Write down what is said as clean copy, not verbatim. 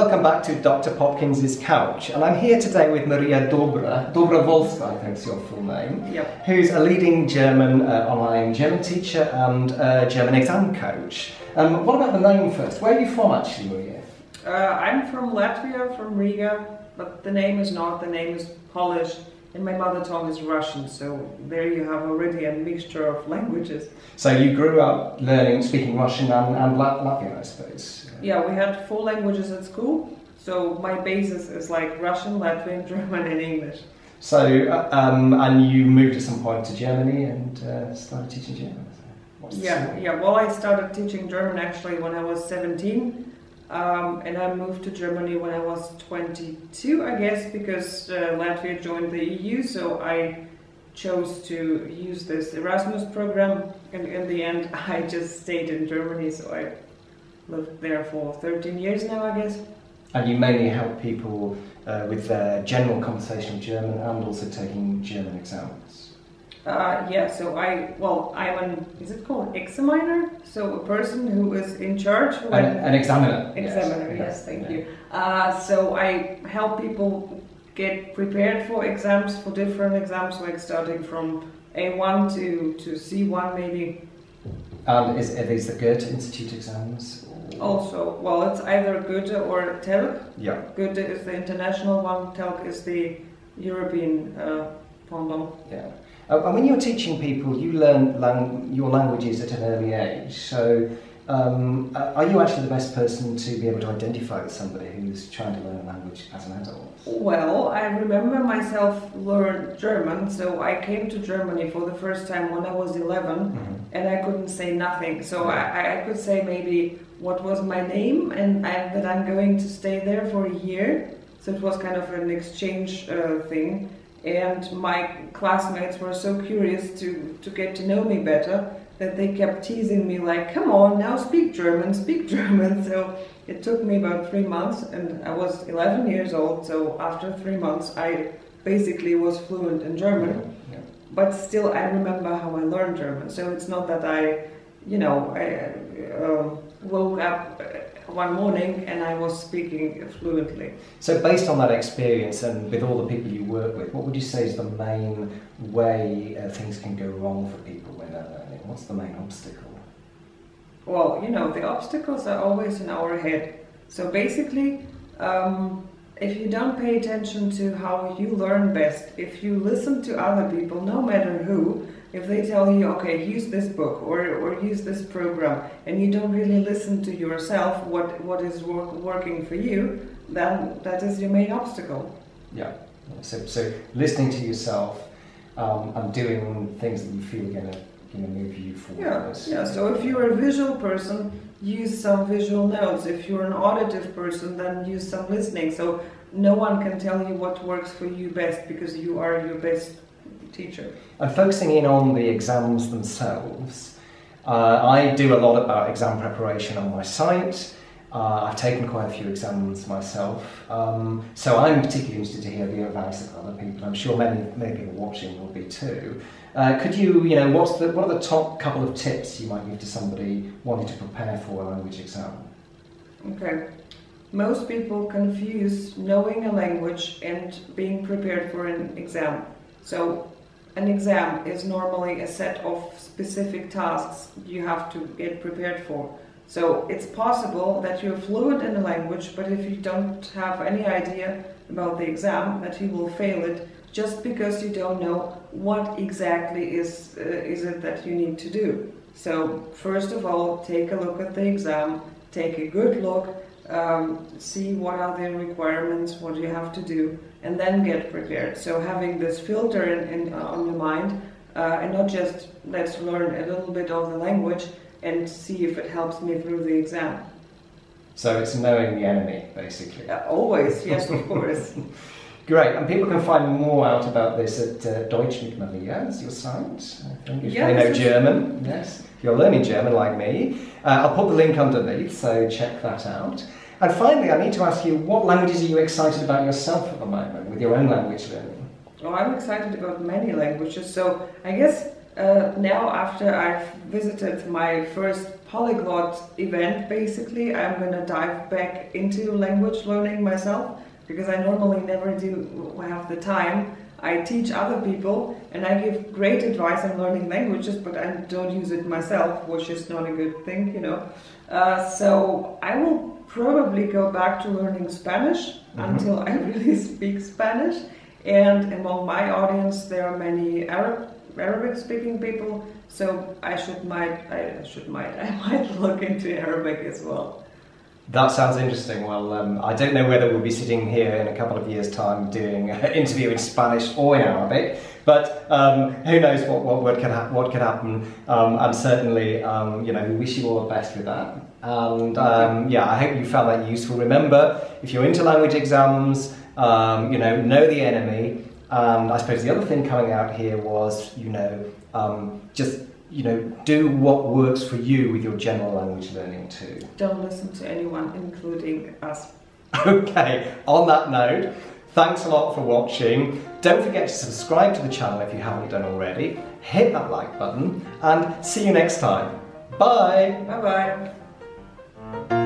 welcome back to Dr. Popkins's Couch. And I'm here today with Marija Dobrovolska, I think is your full name, yep. Who's a leading German online German teacher and German exam coach. What about the name first? Where are you from actually, Marija? I'm from Latvia, from Riga, but the name is not. The name is Polish, and my mother tongue is Russian, so there you have already a mixture of languages. So you grew up speaking Russian and Latvian, I suppose? Yeah, we had 4 languages at school, so my basis is like Russian, Latvian, German and English. So, and you moved at some point to Germany and started teaching German? Well, I started teaching German actually when I was 17. And I moved to Germany when I was 22, I guess, because Latvia joined the EU, so I chose to use this Erasmus program, and in the end I just stayed in Germany, so I lived there for 13 years now, I guess. And you mainly help people with their general conversational German and also taking German exams? So I'm is it called examiner? So a person who is in charge. An examiner. Examiner, yes, thank you. So I help people get prepared for exams, for different exams, like starting from A1 to C1 maybe. And are these the Goethe Institute exams? Also, well, it's either Goethe or TELC. Yeah. Goethe is the international one, TELC is the European pendant. Yeah. And when you're teaching people, you learn your languages at an early age. So, are you actually the best person to be able to identify with somebody who's trying to learn a language as an adult? Well, I remember myself learned German, so I came to Germany for the first time when I was 11, and I couldn't say nothing. So I could say maybe what was my name and that I'm going to stay there for a year. So it was kind of an exchange thing. And my classmates were so curious to get to know me better that they kept teasing me like, come on, now speak German, speak German. So it took me about 3 months, and I was 11 years old, so after 3 months I basically was fluent in German. Yeah. But still I remember how I learned German, so it's not that I woke up one morning and I was speaking fluently. So based on that experience and with all the people you work with, what would you say is the main way things can go wrong for people when they're learning? What's the main obstacle? Well, the obstacles are always in our head. So basically, if you don't pay attention to how you learn best, if you listen to other people, no matter who, if they tell you, okay, use this book or use this program, and you don't really listen to yourself, what is working for you, then that is your main obstacle. Yeah. So listening to yourself and doing things that you feel are going to move you forward. Yeah. So if you're a visual person, use some visual notes. If you're an auditive person, then use some listening. So no one can tell you what works for you best because you are your best teacher. And focusing in on the exams themselves, I do a lot about exam preparation on my site. I've taken quite a few exams myself, so I'm particularly interested to hear the advice of other people. I'm sure many people watching will be too. Could you, what are the top couple of tips you might give to somebody wanting to prepare for a language exam? Okay. Most people confuse knowing a language and being prepared for an exam. So an exam is normally a set of specific tasks you have to get prepared for. So it's possible that you're fluent in a language, but if you don't have any idea about the exam, that you will fail it just because you don't know what exactly is it that you need to do. So first of all, take a look at the exam, take a good look, see what are the requirements, what you have to do, and then get prepared. So having this filter on your mind, and not just let's learn a little bit of the language and see if it helps me through the exam. So it's knowing the enemy, basically. Always, yes, of course. Great, and people can find more out about this at Deutsch mit Marija, is your site. I think if they know German, yes. If you're learning German like me, I'll put the link underneath, so check that out. And finally, I need to ask you, what languages are you excited about yourself at the moment with your own language learning? Oh, I'm excited about many languages. So I guess now after I've visited my first polyglot event, basically, I'm gonna dive back into language learning myself, because I normally never do have the time. I teach other people and I give great advice on learning languages, but I don't use it myself, which is not a good thing, you know. So I will probably go back to learning Spanish until I really speak Spanish. And among my audience, there are many Arabic-speaking people, so I might look into Arabic as well. That sounds interesting. Well, I don't know whether we'll be sitting here in a couple of years' time doing an interview in Spanish or in Arabic, but who knows what could happen. And certainly, you know, we wish you all the best with that. And yeah, I hope you found that useful. Remember, if you're into language exams, you know the enemy. And I suppose the other thing coming out here was, you know, just, you know, do what works for you with your general language learning too. Don't listen to anyone, including us. Okay, on that note, thanks a lot for watching. Don't forget to subscribe to the channel if you haven't done already. Hit that like button and see you next time. Bye! Bye-bye.